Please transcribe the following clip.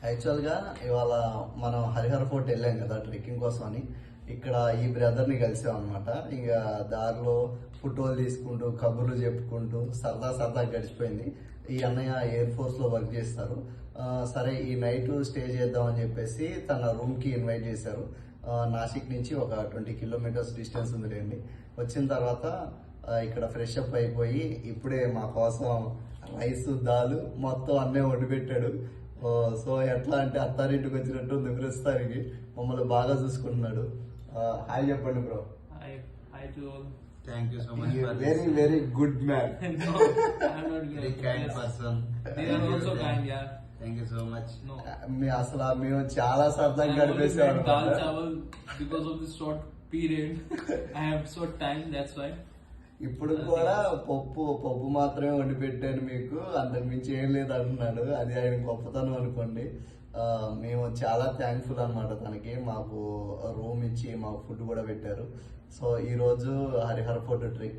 యాక్చువల్గా ఇవాళ మనం హరిహర ఫోర్ట్ వెళ్ళాం కదా ట్రెక్కింగ్ కోసం అని. ఇక్కడ ఈ బ్రదర్ని కలిసాం అనమాట. ఇంకా దారిలో ఫోటోలు తీసుకుంటూ కబుర్లు చెప్పుకుంటూ సరదా గడిచిపోయింది. ఈ అన్నయ్య ఎయిర్ ఫోర్స్ లో వర్క్ చేస్తారు. సరే ఈ నైట్ స్టే చేద్దామని చెప్పేసి తన రూమ్ కి ఇన్వైట్ చేశారు. నాసిక్ నుంచి ఒక 20 కిలోమీటర్స్ డిస్టెన్స్ ఉందిలేండి. వచ్చిన తర్వాత ఇక్కడ ఫ్రెష్ అప్ అయిపోయి ఇప్పుడే మా కోసం రైస్ దాల్ మొత్తం అన్నీ వండి పెట్టాడు. సో ఎట్లా అంటే అత్తారింటికి వచ్చినట్టు ఉంది ప్రస్తుతానికి. మమ్మల్ని బాగా చూసుకుంటున్నాడు. హాయ్ చెప్పండి bro. Hi to all. Thank you so much for very very good man. No, I'm not very kind person. They are also kind, yeah. Thank you so much. No. అసలు మేము చాలా సరదాగా I only గడిపేసాం made dal అనమాట. chawal because of this short period. I have short time, that's why. ఇప్పుడు కూడా పప్పు మాత్రమే వండి పెట్టాను మీకు, అంతకు మించి ఏం లేదు అంటున్నాడు. అది ఆయన గొప్పతనం అనుకోండి. మేము చాలా థ్యాంక్ఫుల్ అనమాట తనకి. మాకు రూమ్ ఇచ్చి మాకు ఫుడ్ కూడా పెట్టారు. సో ఈ రోజు హరిహర ఫోర్ట్ ట్రెక్